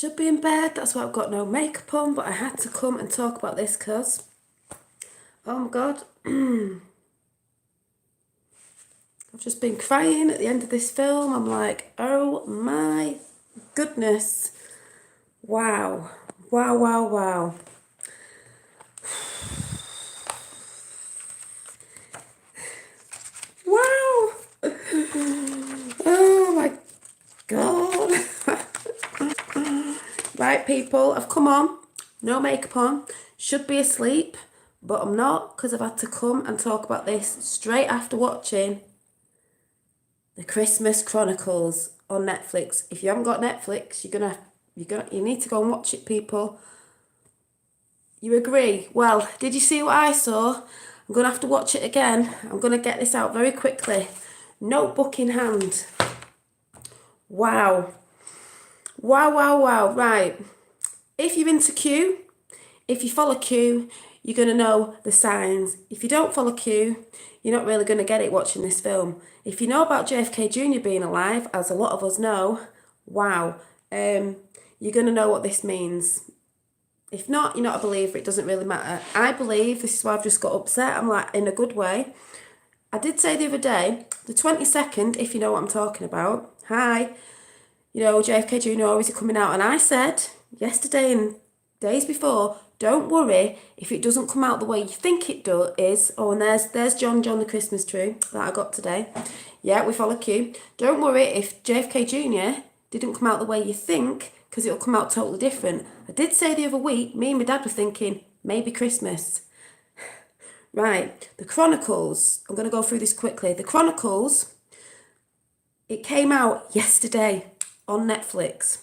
Should be in bed, that's why I've got no makeup on, but I had to come and talk about this because, oh my God, I've just been crying at the end of this film. I'm like, oh my goodness. Wow. Wow, wow, wow. Wow. Oh my God. Right, people, I've come on, no makeup on, should be asleep, but I'm not because I've had to come and talk about this straight after watching The Christmas Chronicles on Netflix. If you haven't got Netflix, you need to go and watch it, people. You agree? Well, did you see what I saw? I'm gonna have to watch it again. I'm gonna get this out very quickly. Notebook in hand. Wow. Wow, wow, wow. Right. If you're into Q, if you follow Q, you're going to know the signs. If you don't follow Q, you're not really going to get it watching this film. If you know about JFK Jr. being alive, as a lot of us know, wow, you're going to know what this means. If not, you're not a believer. It doesn't really matter. I believe, this is why I've just got upset. I'm like, in a good way. I did say the other day, the 22nd, if you know what I'm talking about. Hi, JFK Jr. always coming out. And I said yesterday and days before, don't worry if it doesn't come out the way you think it is. Oh, and there's John the Christmas tree that I got today. Yeah, we follow Q. Don't worry if JFK Jr. didn't come out the way you think, because it'll come out totally different. I did say the other week, me and my dad were thinking, maybe Christmas. Right, the Chronicles. I'm going to go through this quickly. The Chronicles, it came out yesterday on Netflix.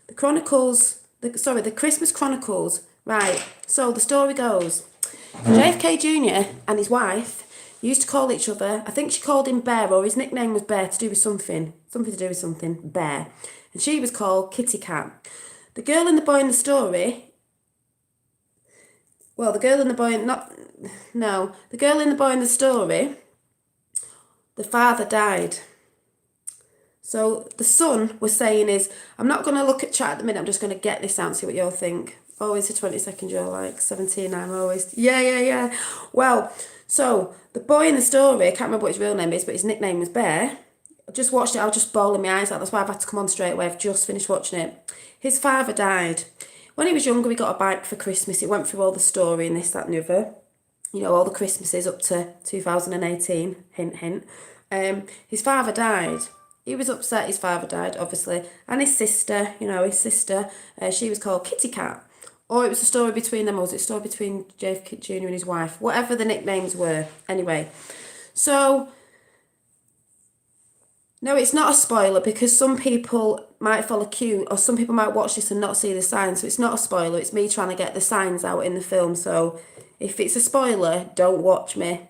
The Christmas Chronicles. Right, so the story goes, JFK Jr. and his wife used to call each other, I think she called him Bear, or his nickname was Bear to do with something to do with something, Bear. And she was called Kitty Cat. The girl and the boy in the story, well, the girl and the boy, the girl and the boy in the story, the father died. So the son was saying I'm not going to look at chat at the minute, I'm just going to get this out and see what you all think. Always a 20-second, you're like 17, I'm always, yeah. Well, so the boy in the story, I can't remember what his real name is, but his nickname was Bear. I just watched it, I was just bawling my eyes out, that's why I've had to come on straight away, I've just finished watching it. His father died. When he was younger, we got a bike for Christmas, it went through all the story and this, that and the other. All the Christmases up to 2018, hint, hint. His father died. He was upset his father died, obviously. And his sister, she was called Kitty Cat. Or it was a story between them, or was it a story between JFK Jr. and his wife? Whatever the nicknames were. Anyway, so, no, it's not a spoiler because some people might follow Q, or some people might watch this and not see the signs. So it's not a spoiler, it's me trying to get the signs out in the film. So if it's a spoiler, don't watch me.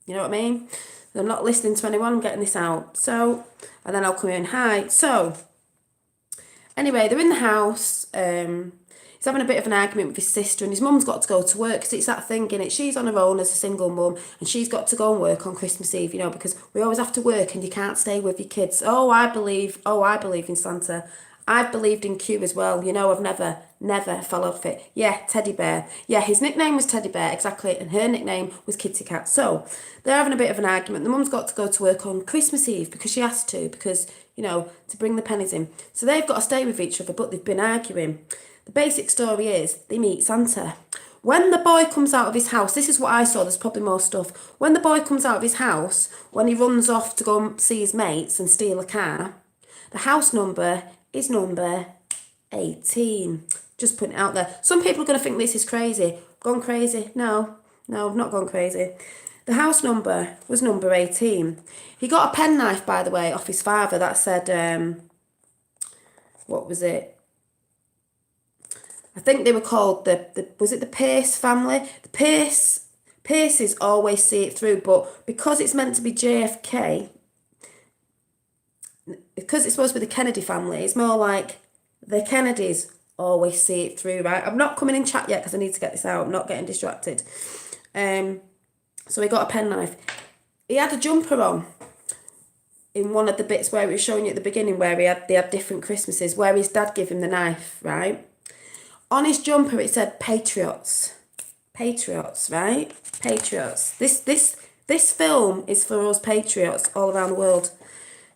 You know what I mean? I'm not listening to anyone, I'm getting this out. So, and then I'll come in. Hi. So, anyway, they're in the house. He's having a bit of an argument with his sister, and his mum's got to go to work because it's that thing, innit? She's on her own as a single mum, and she's got to go and work on Christmas Eve, because we always have to work and you can't stay with your kids. Oh, I believe in Santa. I've believed in Q as well. I've never followed fit. Yeah, Teddy Bear. Yeah, his nickname was Teddy Bear, exactly, and her nickname was Kitty Cat. So, they're having a bit of an argument. The mum's got to go to work on Christmas Eve because she has to, because, to bring the pennies in. So they've got to stay with each other, but they've been arguing. The basic story is they meet Santa. When the boy comes out of his house, this is what I saw, there's probably more stuff. When the boy comes out of his house, when he runs off to go and see his mates and steal a car, the house number is number 18. Just putting it out there. Some people are going to think this is crazy. Gone crazy? No, I've not gone crazy. The house number was number 18. He got a penknife, by the way, off his father that said, what was it? I think they were called was it the Pierce family? The Pierces always see it through, but because it's meant to be JFK, because it's supposed to be the Kennedy family, it's more like the Kennedys always see it through, right? I'm not coming in chat yet because I need to get this out. I'm not getting distracted. So he got a penknife. He had a jumper on. in one of the bits where it was showing you at the beginning where they had different Christmases, where his dad gave him the knife, right? On his jumper it said Patriots. Patriots, right? Patriots. This film is for us patriots all around the world.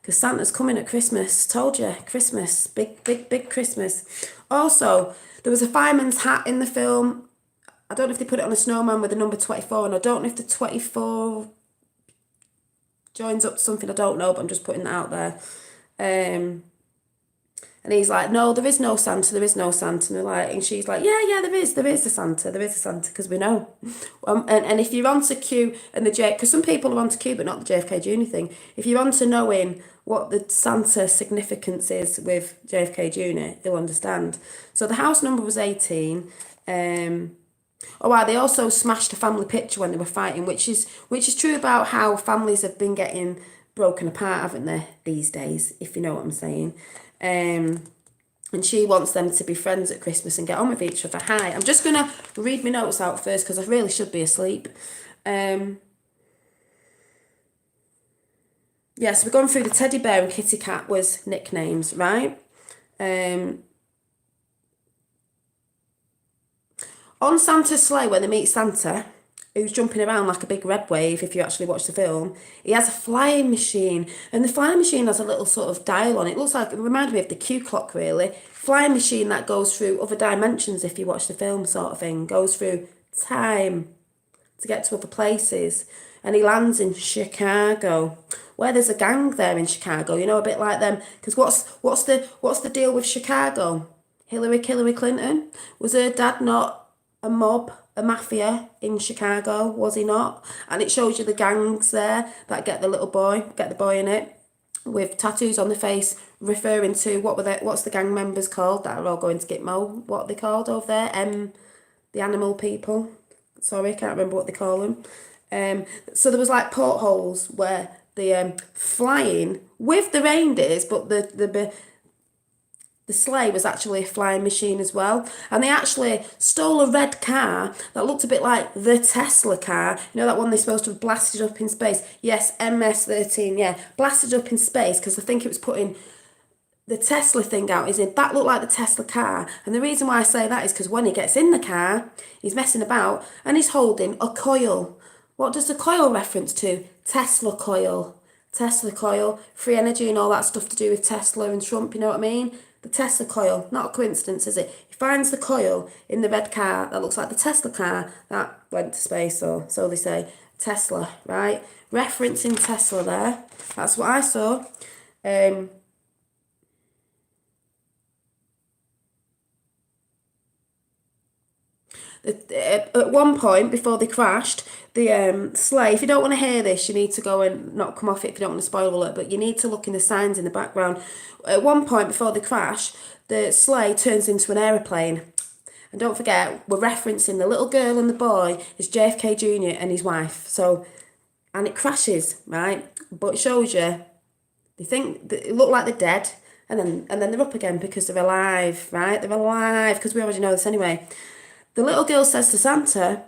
Because Santa's coming at Christmas. Told you, Christmas. Big Christmas. Also, there was a fireman's hat in the film. I don't know if they put it on a snowman with the number 24, and I don't know if the 24 joins up to something, I don't know, but I'm just putting that out there. And he's like, no, there is no Santa, there is no Santa. And she's like, yeah, there is a Santa, because we know. And if you're on to Q and the J, because some people are on to Q, but not the JFK Jr. thing. If you're on to knowing what the Santa significance is with JFK Jr., they'll understand. So the house number was 18. Oh wow, they also smashed a family picture when they were fighting, which is true about how families have been getting broken apart, haven't they, these days, if you know what I'm saying. And she wants them to be friends at Christmas and get on with each other. Hi, I'm just going to read my notes out first because I really should be asleep. Yes, we're going through the teddy bear and kitty cat was nicknames, right? On Santa's sleigh, when they meet Santa, who's jumping around like a big red wave, if you actually watch the film, he has a flying machine. And the flying machine has a little sort of dial on it. It looks like, it reminded me of the Q clock, really. Flying machine that goes through other dimensions, if you watch the film, sort of thing. Goes through time to get to other places. And he lands in Chicago, where there's a gang there in Chicago, you know, a bit like them. Because what's the deal with Chicago? Hillary Clinton? Was her dad not a mob, a mafia in Chicago, was he not? And it shows you the gangs there that get the boy in it, with tattoos on the face, referring to what's the gang members called that are all going to Gitmo? What are they called over there? The animal people. Sorry, I can't remember what they call them. So there was like portholes where the flying with the reindeers, but the sleigh was actually a flying machine as well. And they actually stole a red car that looked a bit like the Tesla car. You know, that one they're supposed to have blasted up in space? Yes, MS-13, yeah. Blasted up in space because I think it was putting the Tesla thing out. That looked like the Tesla car. And the reason why I say that is because when he gets in the car, he's messing about and he's holding a coil. What does the coil reference to? Tesla coil. Tesla coil, free energy and all that stuff to do with Tesla and Trump, you know what I mean? The Tesla coil, not a coincidence, is it? He finds the coil in the red car that looks like the Tesla car that went to space, or so they say. Tesla, right? Referencing Tesla there. That's what I saw. At one point, before they crashed, the sleigh, if you don't want to hear this, you need to go and not come off it if you don't want to spoil it, but you need to look in the signs in the background. At one point, before they crash, the sleigh turns into an aeroplane. And don't forget, we're referencing the little girl and the boy is JFK Jr. and his wife. So, and it crashes, right? But it shows you, they think, it look like they're dead, and then they're up again because they're alive, right? They're alive, because we already know this anyway. The little girl says to Santa,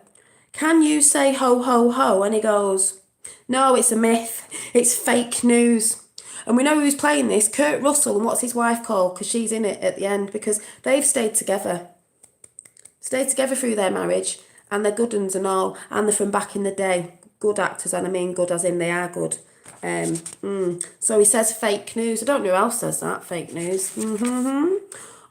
can you say ho, ho, ho? And he goes, no, it's a myth. It's fake news. And we know who's playing this, Kurt Russell, and what's his wife called? Because she's in it at the end, because they've stayed together. Stayed together through their marriage, and they're good uns and all, and they're from back in the day. Good actors, and I mean good as in they are good. So he says fake news. I don't know who else says that, fake news.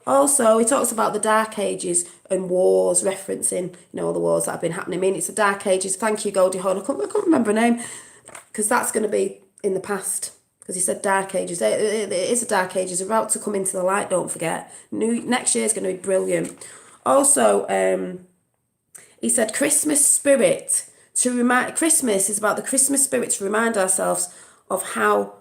Also, he talks about the Dark Ages and wars, referencing, all the wars that have been happening. I mean, it's the Dark Ages. Thank you, Goldie Hawn. I can't remember her name, because that's going to be in the past. Because he said Dark Ages. It is the Dark Ages. It's about to come into the light, don't forget. Next year is going to be brilliant. Also, he said Christmas spirit. Christmas is about the Christmas spirit, to remind ourselves of how...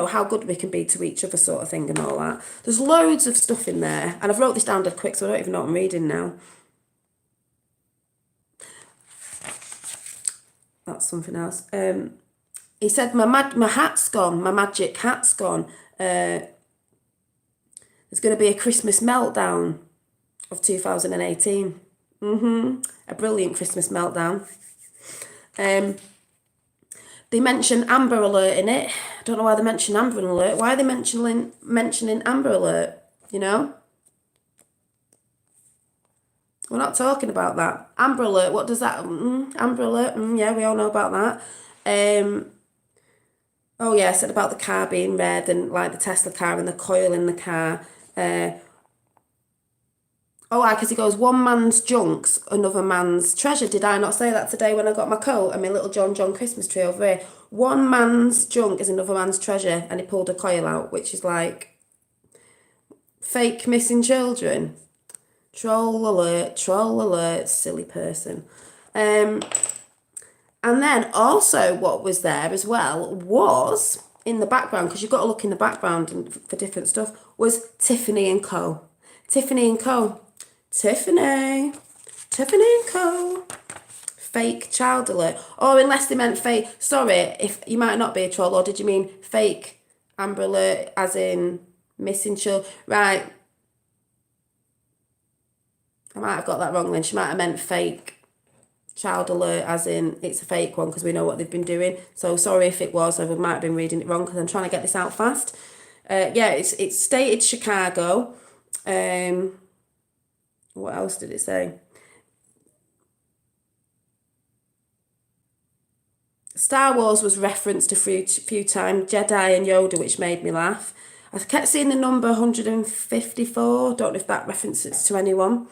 how good we can be to each other, sort of thing, and all that. There's loads of stuff in there, and I've wrote this down dead quick, so I don't even know what I'm reading now. That's something else. He said, my hat's gone, my magic hat's gone. There's going to be a Christmas meltdown of 2018. A brilliant Christmas meltdown. They mention Amber Alert in it. I don't know why they mention Amber Alert. Why are they mentioning Amber Alert? You know? We're not talking about that. Amber Alert, what does that... Amber Alert, yeah, we all know about that. Oh yeah, I said about the car being red and like the Tesla car and the coil in the car. Because he goes, one man's junk's another man's treasure. Did I not say that today when I got my coat and my little John Christmas tree over here? One man's junk is another man's treasure. And he pulled a coil out, which is like fake missing children. Troll alert, silly person. And then also what was there as well was, in the background, because you've got to look in the background and for different stuff, was Tiffany and Co. Tiffany and Co. Tiffany and Co. Fake child alert. Or unless they meant fake, sorry, if you might not be a troll, or did you mean fake Amber Alert as in missing children? Right. I might have got that wrong then. She might have meant fake child alert as in it's a fake one because we know what they've been doing. So sorry if it was, I might have been reading it wrong because I'm trying to get this out fast. Yeah, it's stated Chicago. What else did it say? Star Wars was referenced a few times, Jedi and Yoda, which made me laugh. I kept seeing the number 154. Don't know if that references to anyone.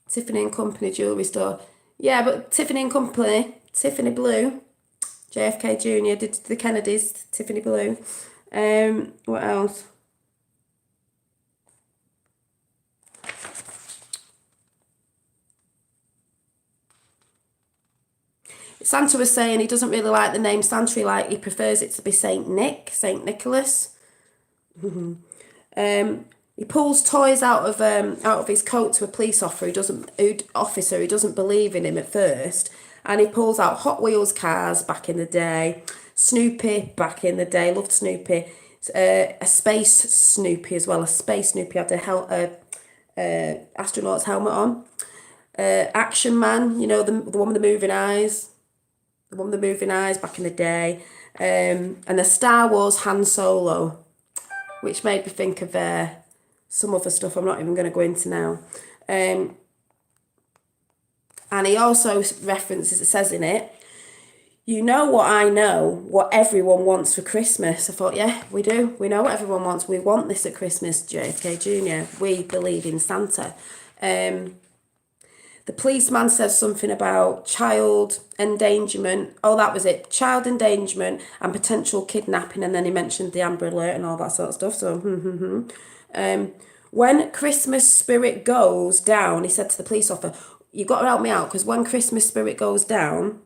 Tiffany and Company jewellery store. Yeah, but Tiffany and Company, Tiffany Blue, JFK Jr. did the Kennedys, Tiffany Blue. What else? Santa was saying he doesn't really like the name Santa, he prefers it to be Saint Nicholas. He pulls toys out of his coat to a police officer who doesn't believe in him at first, and he pulls out Hot Wheels cars back in the day, Snoopy back in the day, loved Snoopy, a space Snoopy as well, a space Snoopy had a astronaut's helmet on, Action Man, you know, the one with the moving eyes, back in the day, and the Star Wars Han Solo, which made me think of some other stuff I'm not even going to go into now. And he also references, it says in it, you know what I know, what everyone wants for Christmas. I thought, yeah, we do. We know what everyone wants. We want this at Christmas, JFK Jr. We believe in Santa. The policeman says something about child endangerment. Oh, that was it. Child endangerment and potential kidnapping. And then he mentioned the Amber Alert and all that sort of stuff. So, when Christmas spirit goes down, he said to the police officer, you've got to help me out because when Christmas spirit goes down,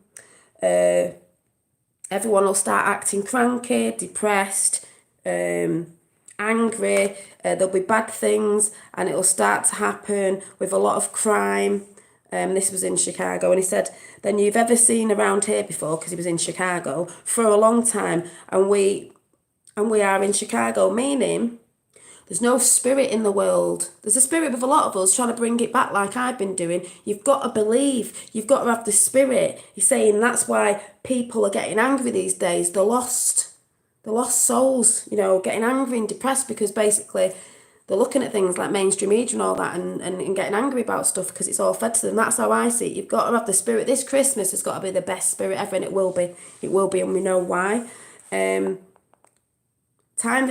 everyone will start acting cranky, depressed, angry. There'll be bad things and it'll start to happen with a lot of crime. This was in Chicago, and he said, than you've ever seen around here before, because he was in Chicago for a long time, and we are in Chicago, meaning there's no spirit in the world. There's a spirit with a lot of us trying to bring it back like I've been doing. You've got to believe. You've got to have the spirit. He's saying that's why people are getting angry these days. The lost souls, you know, getting angry and depressed because basically they're looking at things like mainstream media and all that and getting angry about stuff because it's all fed to them. That's how I see it. You've got to have the spirit. This Christmas has got to be the best spirit ever, and it will be. It will be, and we know why. He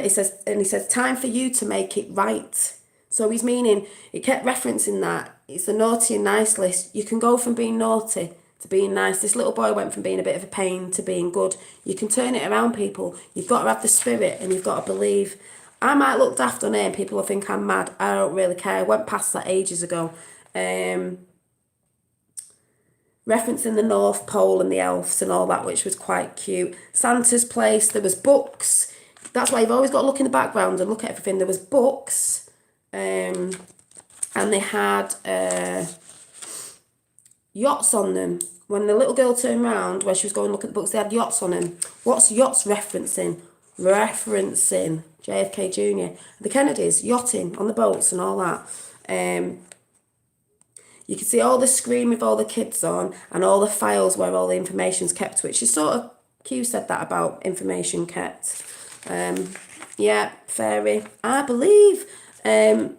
says, time for you to make it right. So he's meaning, he kept referencing that. It's the naughty and nice list. You can go from being naughty to being nice. This little boy went from being a bit of a pain to being good. You can turn it around, people. You've got to have the spirit and you've got to believe. I might look daft on here and people will think I'm mad. I don't really care. I went past that ages ago. Referencing the North Pole and the elves and all that, which was quite cute. Santa's place, there was books. That's why you've always got to look in the background and look at everything. There was books, and they had yachts on them. When the little girl turned around, where she was going to look at the books, they had yachts on them. What's yachts referencing? Referencing JFK Jr. The Kennedys, yachting on the boats and all that. You can see all the screen with all the kids on and all the files where all the information's kept, which is sort of, Q said that about information kept. Yeah, fairy. I believe there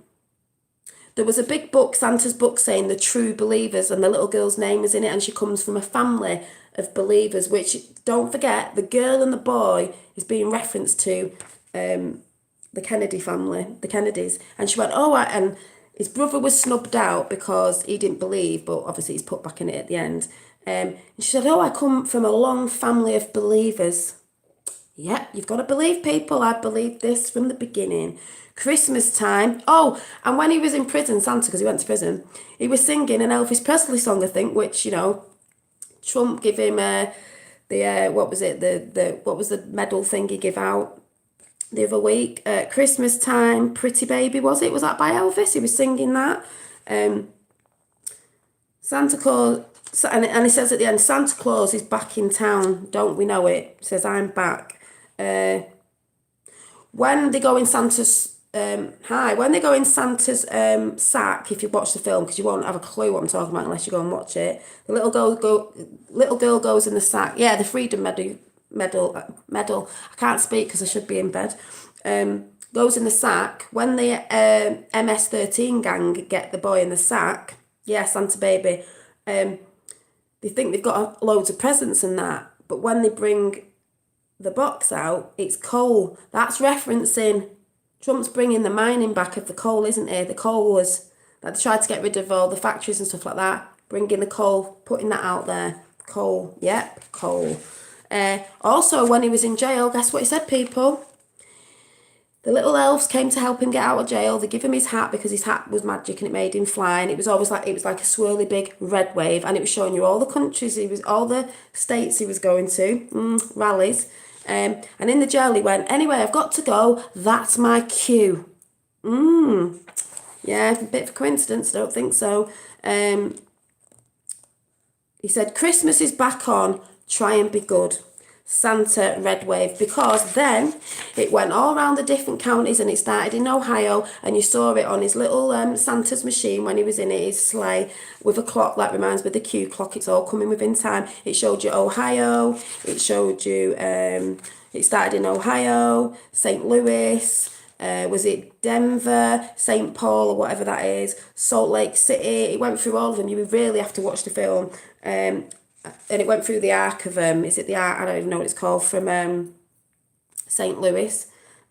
was a big book, Santa's book, saying the true believers, and the little girl's name is in it, and she comes from a family of believers, which, don't forget, the girl and the boy is being referenced to the Kennedy family, the Kennedys. And she went, oh, and his brother was snubbed out because he didn't believe, but obviously he's put back in it at the end. And she said, oh, I come from a long family of believers. Yeah, you've got to believe, people. I believed this from the beginning. Christmas time. Oh, and when he was in prison, Santa, because he went to prison, he was singing an Elvis Presley song, I think, which, you know, Trump gave him what was it? What was the medal thing he gave out the other week? Christmas time, Pretty Baby, was it? Was that by Elvis? He was singing that. Santa Claus, and he says at the end, Santa Claus is back in town. Don't we know it? He says, I'm back. When they go in Santa's when they go in Santa's sack, if you watch the film, because you won't have a clue what I'm talking about unless you go and watch it. The little girl goes in the sack. Yeah, the Freedom Medal. I can't speak because I should be in bed. Goes in the sack. When the MS-13 gang get the boy in the sack, yeah, Santa baby, they think they've got loads of presents and that, but when they bring the box out, it's coal. That's referencing Trump's bringing the mining back of the coal, isn't he? The coal was, like, they tried to get rid of all the factories and stuff like that, bringing the coal, putting that out there. Coal, yep, coal. Also, when he was in jail, guess what he said, people? The little elves came to help him get out of jail. They give him his hat because his hat was magic and it made him fly. And it was always like, it was like a swirly big red wave, and it was showing you all the countries all the states he was going to, rallies. And in the jail he went, anyway, I've got to go. That's my cue. Yeah, a bit of a coincidence. I don't think so. He said, Christmas is back on. Try and be good. Santa red wave, because then it went all around the different counties and it started in Ohio, and you saw it on his little Santa's machine when he was in it, his sleigh with a clock that reminds me of the Q clock. It's all coming within time. It showed you Ohio, it showed you it started in Ohio, St. Louis, was it Denver, St. Paul, or whatever that is, Salt Lake City. It went through all of them. You would really have to watch the film. And it went through the arc of, is it the arc? I don't even know what it's called, from St. Louis.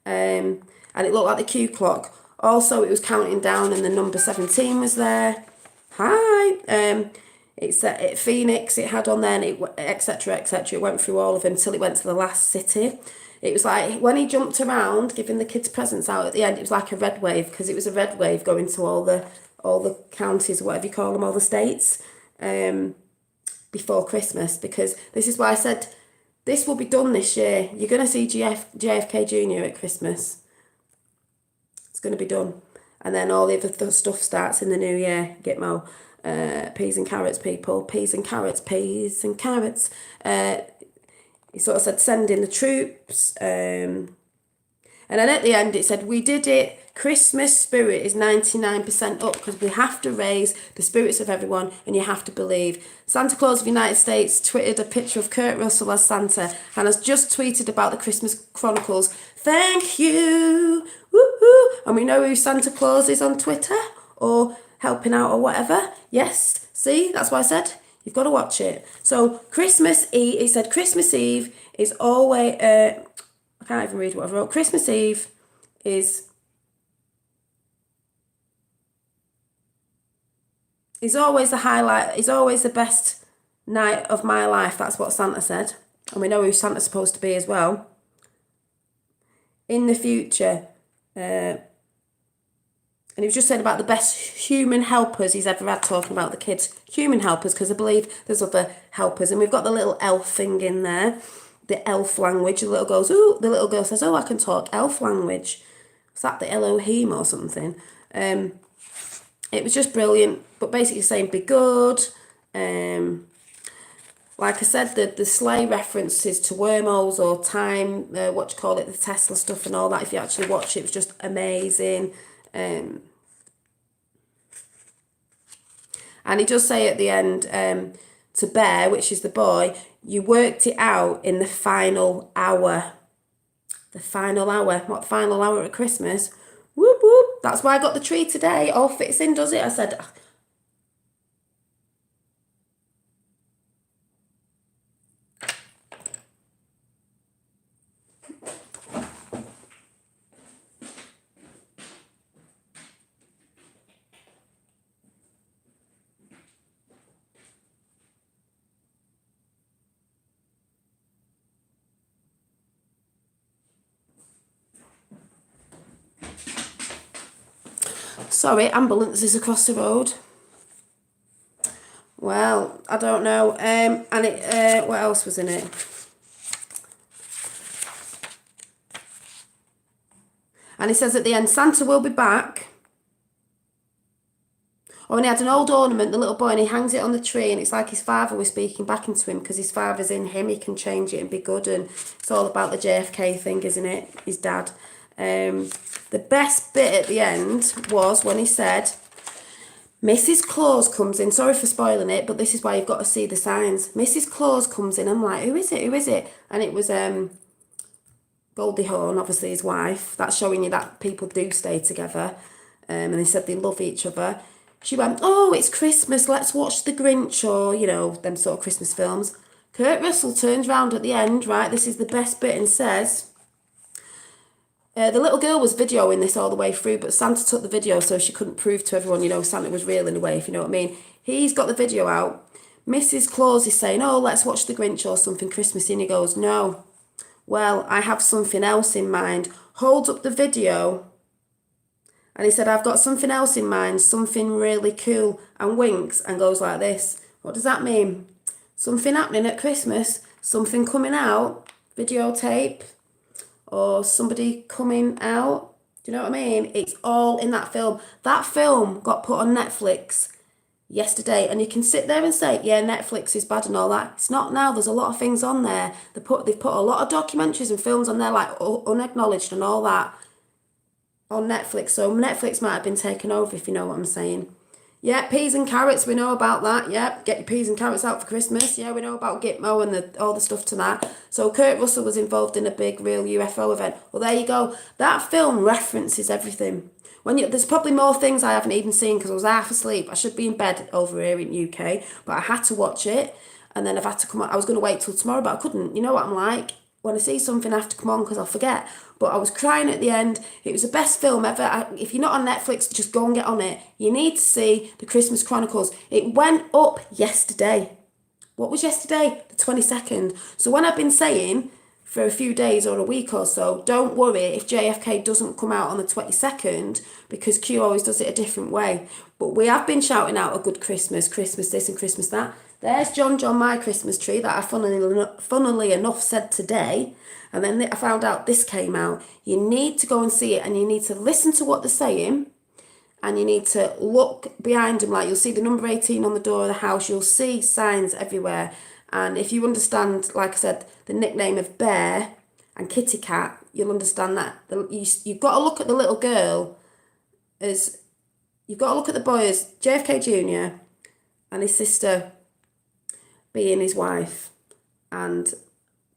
And it looked like the Q clock. Also, it was counting down and the number 17 was there. Hi. It's at Phoenix, it had on then, etc., etc. It went through all of them until it went to the last city. It was like, when he jumped around, giving the kids presents out at the end, it was like a red wave, because it was a red wave going to all the counties, whatever you call them, all the states. Before Christmas, because this is why I said this will be done this year. You're going to see JFK Jr. at Christmas. It's going to be done. And then all the other stuff starts in the new year. Gitmo. Peas and carrots, people. Peas and carrots. Peas and carrots. He sort of said, send in the troops. And then at the end it said, we did it. Christmas spirit is 99% up, because we have to raise the spirits of everyone and you have to believe. Santa Claus of the United States tweeted a picture of Kurt Russell as Santa and has just tweeted about the Christmas Chronicles. Thank you. Woo-hoo. And we know who Santa Claus is on Twitter or helping out or whatever. Yes, see, that's why I said you've got to watch it. So Christmas Eve, it said Christmas Eve is always, I can't even read what I wrote. Christmas Eve is always the highlight, is always the best night of my life. That's what Santa said. And we know who Santa's supposed to be as well. In the future. And he was just saying about the best human helpers he's ever had, talking about the kids. Human helpers, because I believe there's other helpers. And we've got the little elf thing in there. The elf language. The little girl says, oh, I can talk elf language. Is that the Elohim or something? It was just brilliant, but basically saying be good. Like I said, the sleigh references to wormholes or time, the Tesla stuff and all that. If you actually watch it, it was just amazing. And he does say at the end to Bear, which is the boy, you worked it out in the final hour. The final hour. What, the final hour at Christmas? Whoop, whoop. That's why I got the tree today. All fits in, does it? I said, sorry, ambulance is across the road. Well, I don't know. And it, what else was in it? And he says at the end, Santa will be back. Oh, and he had an old ornament, the little boy, and he hangs it on the tree, and it's like his father was speaking back into him because his father's in him. He can change it and be good, and it's all about the JFK thing, isn't it? His dad. The best bit at the end was when he said, Mrs. Claus comes in. Sorry for spoiling it, but this is why you've got to see the signs. Mrs. Claus comes in. I'm like, who is it? Who is it? And it was Goldie Hawn, obviously his wife. That's showing you that people do stay together. And they said they love each other. She went, oh, it's Christmas, let's watch The Grinch, or, you know, them sort of Christmas films. Kurt Russell turns round at the end, right, this is the best bit, and says, the little girl was videoing this all the way through, but Santa took the video so she couldn't prove to everyone, you know, Santa was real in a way, if you know what I mean. He's got the video out. Mrs. Claus is saying, oh, let's watch The Grinch or something Christmassy, and he goes, no. Well, I have something else in mind. Holds up the video. And he said, I've got something else in mind, something really cool, and winks and goes like this. What does that mean? Something happening at Christmas, something coming out, videotape, or somebody coming out. Do you know what I mean? It's all in that film. That film got put on Netflix yesterday, and you can sit there and say, yeah, Netflix is bad and all that. It's not now. There's a lot of things on there. They've put a lot of documentaries and films on there, like unacknowledged and all that, on Netflix. So Netflix might have been taken over, if you know what I'm saying. Yeah, peas and carrots, we know about that. Yeah, get your peas and carrots out for Christmas. Yeah, we know about Gitmo and all the stuff to that. So Kurt Russell was involved in a big real UFO event. Well, there you go. That film references everything. There's probably more things I haven't even seen because I was half asleep. I should be in bed over here in UK, but I had to watch it. And then I've had to come on. I was going to wait till tomorrow, but I couldn't. You know what I'm like? When I see something, I have to come on because I'll forget. But I was crying at the end. It was the best film ever. If you're not on Netflix, just go and get on it. You need to see The Christmas Chronicles. It went up yesterday. What was yesterday? The 22nd. So when I've been saying for a few days or a week or so, don't worry if JFK doesn't come out on the 22nd, because Q always does it a different way. But we have been shouting out a good Christmas, Christmas this and Christmas that. There's John, my Christmas tree that I funnily enough said today. And then I found out this came out. You need to go and see it, and you need to listen to what they're saying, and you need to look behind them. Like, you'll see the number 18 on the door of the house. You'll see signs everywhere. And if you understand, like I said, the nickname of Bear and Kitty Cat, you'll understand that. You've got to look at the little girl as, you've got to look at the boy as JFK Jr. and his sister being his wife. And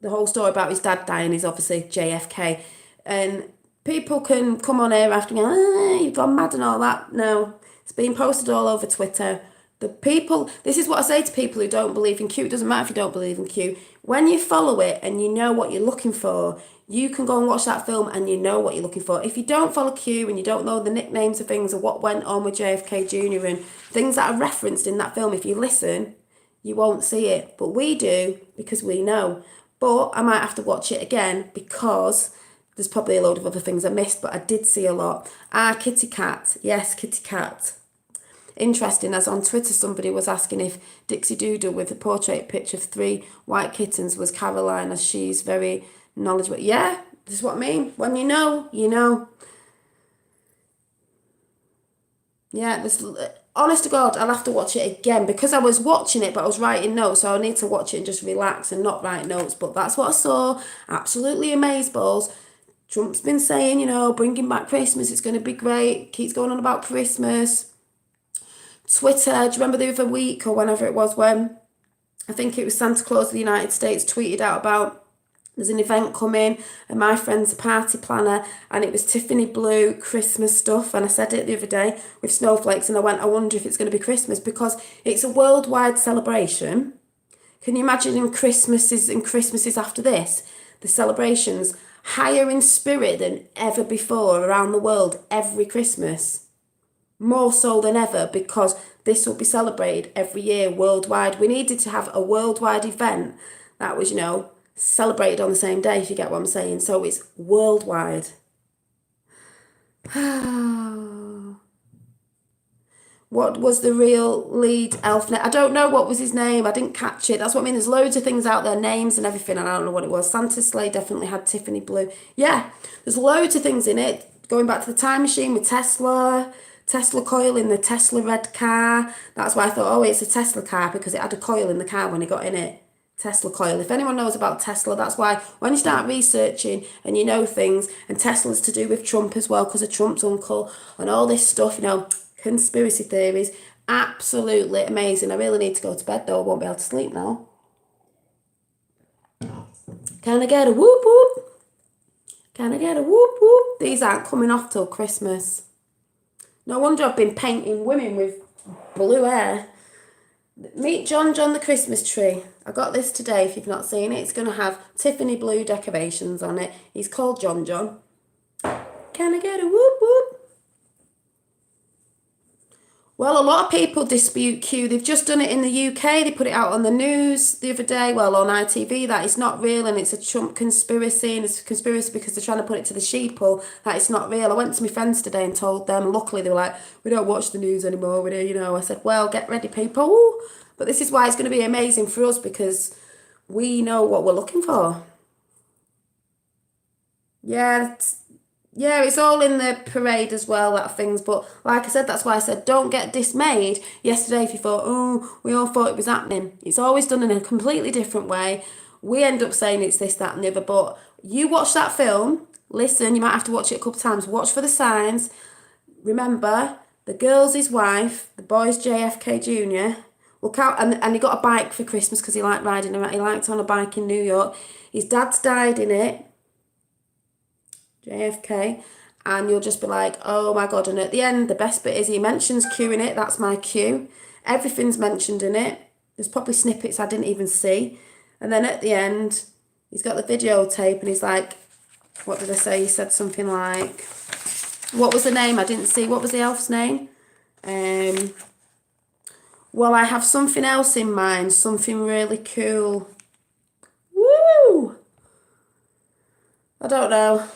the whole story about his dad dying is obviously JFK. And people can come on here after me, you've gone mad and all that. No, it's being posted all over Twitter. This is what I say to people who don't believe in Q. It doesn't matter if you don't believe in Q. When you follow it and you know what you're looking for, you can go and watch that film and you know what you're looking for. If you don't follow Q and you don't know the nicknames of things or what went on with JFK Jr. and things that are referenced in that film, if you listen, you won't see it. But we do, because we know. But I might have to watch it again because there's probably a load of other things I missed, but I did see a lot. Kitty Cat. Yes, Kitty Cat. Interesting, as on Twitter somebody was asking if Dixie Doodle with a portrait picture of 3 white kittens was Caroline, as she's very knowledgeable. Yeah, this is what I mean. When you know, you know. Yeah, honest to God, I'll have to watch it again because I was watching it, but I was writing notes, so I need to watch it and just relax and not write notes. But that's what I saw. Absolutely amazeballs. Trump's been saying, bringing back Christmas, it's going to be great. Keeps going on about Christmas. Twitter, do you remember the other week or whenever it was when I think it was Santa Claus of the United States tweeted out about there's an event coming and my friend's a party planner and it was Tiffany blue Christmas stuff, and I said it the other day with snowflakes and I went, I wonder if it's going to be Christmas because it's a worldwide celebration. Can you imagine in Christmases and Christmases after this, the celebrations higher in spirit than ever before around the world every Christmas? More so than ever because this will be celebrated every year worldwide. We needed to have a worldwide event that was, celebrated on the same day, if you get what I'm saying. So it's worldwide. What was the real lead elf name? I don't know what was his name. I didn't catch it. That's what I mean. There's loads of things out there, names and everything, and I don't know what it was. Santa's sleigh definitely had Tiffany blue. Yeah, there's loads of things in it. Going back to the time machine with Tesla coil in the Tesla red car. That's why I thought, oh, it's a Tesla car because it had a coil in the car when he got in it. Tesla coil. If anyone knows about Tesla, that's why when you start researching and you know things, and Tesla's to do with Trump as well because of Trump's uncle and all this stuff, conspiracy theories, absolutely amazing. I really need to go to bed though. I won't be able to sleep now. Can I get a whoop whoop? Can I get a whoop whoop? These aren't coming off till Christmas. No wonder I've been painting women with blue hair. Meet John the Christmas tree. I got this today if you've not seen it. It's going to have Tiffany blue decorations on it. He's called John. Can I get a whoop whoop? Well, a lot of people dispute Q. They've just done it in the UK. They put it out on the news the other day, well, on ITV, that it's not real and it's a Trump conspiracy, and it's a conspiracy because they're trying to put it to the sheeple that it's not real. I went to my friends today and told them, luckily they were like, we don't watch the news anymore. We do, I said, well, get ready, people. But this is why it's going to be amazing for us because we know what we're looking for. Yeah, it's all in the parade as well, that things. But like I said, that's why I said don't get dismayed yesterday if you thought, oh, we all thought it was happening. It's always done in a completely different way. We end up saying it's this, that and the other. But you watch that film, listen, you might have to watch it a couple of times. Watch for the signs. Remember, the girl's his wife, the boy's JFK Jr. Look out, and he got a bike for Christmas because he liked riding around. He liked on a bike in New York. His dad's died in it. JFK, and you'll just be like, oh my god. And at the end, the best bit is he mentions Q in it. That's my Q. Everything's mentioned in it. There's probably snippets I didn't even see. And then at the end, he's got the videotape and he's like, what did I say? He said something like, what was the name? I didn't see. What was the elf's name? Well, I have something else in mind. Something really cool. Woo! I don't know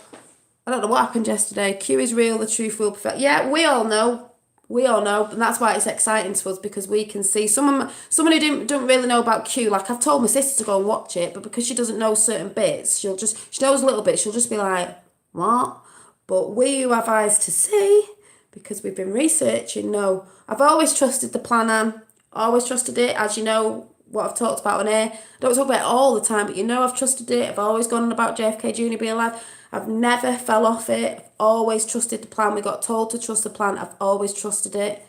what happened yesterday. Q is real, the truth will perfect. Yeah, we all know. And that's why it's exciting to us because we can see someone who don't really know about Q. Like I've told my sister to go and watch it, but because she doesn't know certain bits, she knows a little bit. She'll just be like, what? But we who have eyes to see, because we've been researching, know. I've always trusted the planner. Always trusted it, as you know. What I've talked about on here. I don't talk about it all the time, but I've trusted it. I've always gone on about JFK Jr. being alive. I've never fell off it. I've always trusted the plan. We got told to trust the plan. I've always trusted it.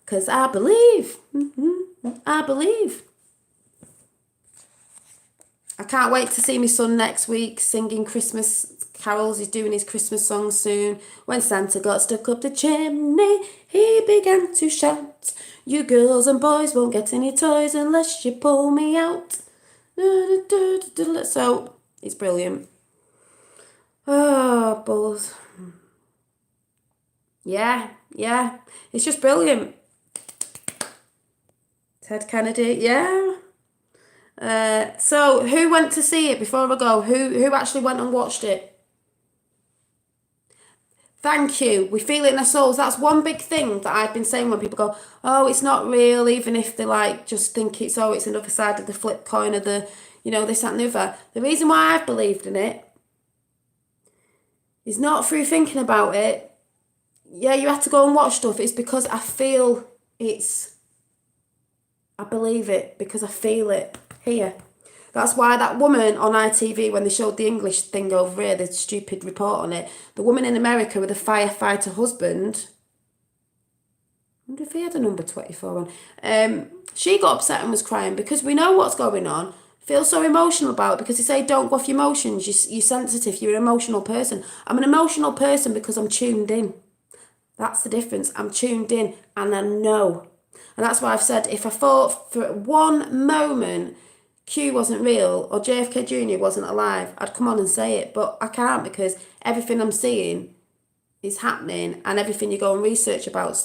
Because I believe. I believe. I can't wait to see my son next week singing Christmas carols. He's doing his Christmas song soon. When Santa got stuck up the chimney, he began to shout, you girls and boys won't get any toys unless you pull me out. So, it's brilliant. Oh, balls. Yeah. It's just brilliant. Ted Kennedy, yeah. So, who went to see it before I go? Who actually went and watched it? Thank you. We feel it in our souls. That's one big thing that I've been saying when people go, oh, it's not real, even if they just think it's another side of the flip coin of the, this, that and the other. The reason why I've believed in it is not through thinking about it. Yeah, you have to go and watch stuff. It's because I feel I believe it because I feel it here. That's why that woman on ITV, when they showed the English thing over here, the stupid report on it, the woman in America with a firefighter husband, wonder if he had a number 24 on. She got upset and was crying because we know what's going on. Feel so emotional about it because they say don't go off your emotions. You're sensitive. You're an emotional person. I'm an emotional person because I'm tuned in. That's the difference. I'm tuned in and I know. And that's why I've said if I thought for one moment Q wasn't real or JFK Jr. wasn't alive, I'd come on and say it. But I can't because everything I'm seeing is happening and everything you go and research about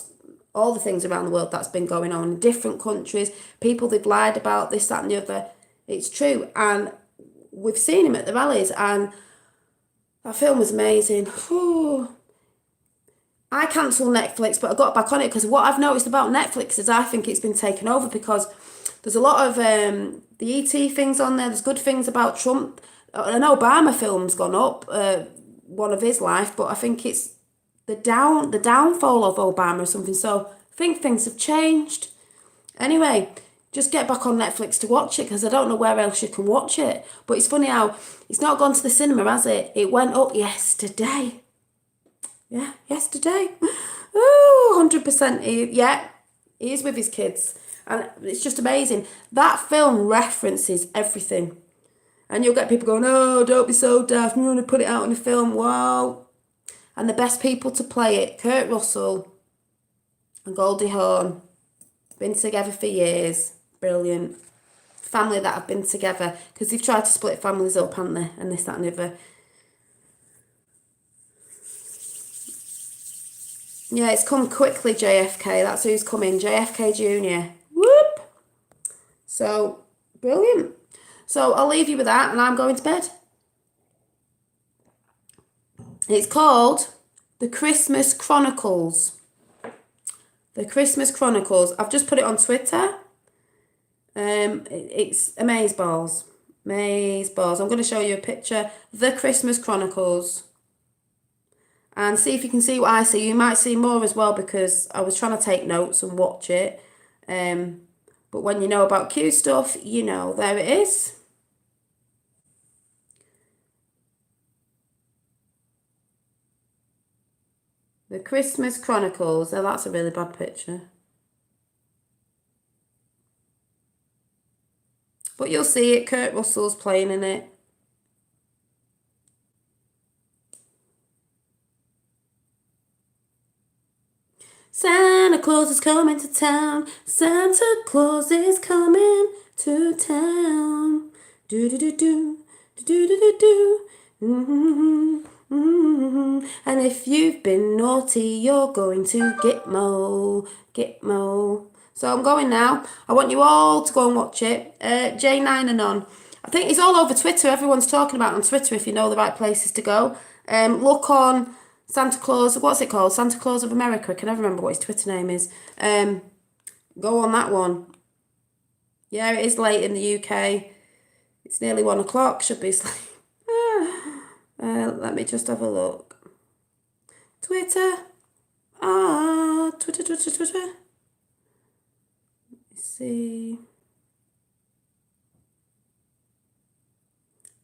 all the things around the world that's been going on in different countries, people they've lied about, this, that and the other. It's true. And we've seen him at the rallies and that film was amazing. Whew. I cancelled Netflix, but I got back on it because what I've noticed about Netflix is I think it's been taken over because there's a lot of the ET things on there. There's good things about Trump. An Obama film's gone up, one of his life, but I think it's the downfall of Obama or something. So I think things have changed. Anyway, just get back on Netflix to watch it because I don't know where else you can watch it. But it's funny how it's not gone to the cinema, has it? It went up yesterday. Yeah, yesterday. Oh, 100%. Yeah, he is with his kids. And it's just amazing. That film references everything. And you'll get people going, oh, don't be so daft. I'm going to put it out in a film. Wow. And the best people to play it, Kurt Russell and Goldie Hawn. Been together for years. Brilliant. Family that have been together. Because they've tried to split families up, haven't they? And this, that and the other. Yeah, it's come quickly, JFK. That's who's coming. JFK Jr. Whoop! So, brilliant. So, I'll leave you with that and I'm going to bed. It's called The Christmas Chronicles. The Christmas Chronicles. I've just put it on Twitter. It's amazeballs. Amazeballs. I'm going to show you a picture. The Christmas Chronicles. And see if you can see what I see. You might see more as well because I was trying to take notes and watch it. But when you know about Q stuff, you know. There it is. The Christmas Chronicles. Oh, that's a really bad picture. But you'll see it. Kurt Russell's playing in it. Santa Claus is coming to town. Santa Claus is coming to town. Do do do do do do do do. And if you've been naughty, you're going to Gitmo. Gitmo. So I'm going now. I want you all to go and watch it. J9 I think it's all over Twitter. Everyone's talking about it on Twitter if you know the right places to go. Look on Santa Claus, what's it called? Santa Claus of America. I can never remember what his Twitter name is. Go on that one. Yeah, it is late in the UK. It's nearly 1 o'clock. Should be asleep. Let me just have a look. Twitter. Twitter. Let's see.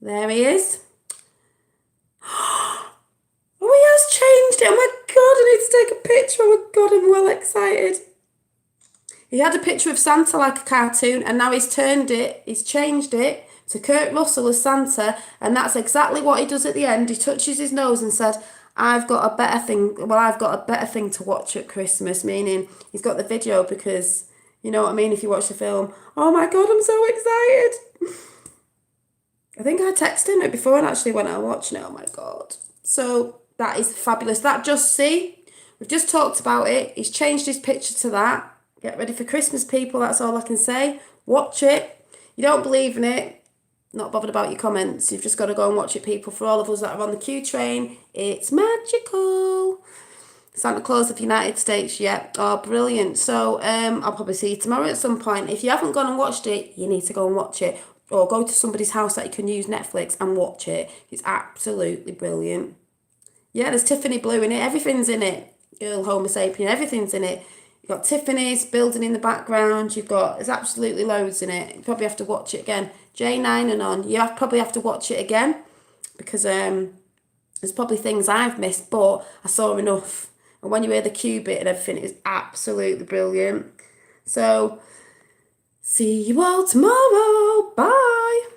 There he is. Oh, he has changed it. Oh my God, I need to take a picture. Oh my God, I'm well excited. He had a picture of Santa like a cartoon and now he's changed it to Kurt Russell as Santa, and that's exactly what he does at the end. He touches his nose and said, I've got a better thing to watch at Christmas, meaning he's got the video because, you know what I mean, if you watch the film. Oh my God, I'm so excited. I think I texted him it before and actually when I watched it. Oh my God. So that is fabulous. We've just talked about it. He's changed his picture to that. Get ready for Christmas, people. That's all I can say. Watch it. You don't believe in it, not bothered about your comments. You've just got to go and watch it, people. For all of us that are on the Q train, it's magical. Santa Claus of the United States, yeah. Oh, brilliant. So I'll probably see you tomorrow at some point. If you haven't gone and watched it, you need to go and watch it. Or go to somebody's house that you can use Netflix and watch it. It's absolutely brilliant. Yeah, there's Tiffany Blue in it. Everything's in it. Girl, Homo sapien, everything's in it. You've got Tiffany's building in the background. There's absolutely loads in it. You probably have to watch it again. J9 You probably have to watch it again because there's probably things I've missed, but I saw enough. And when you hear the cue bit and everything, it's absolutely brilliant. So, see you all tomorrow. Bye.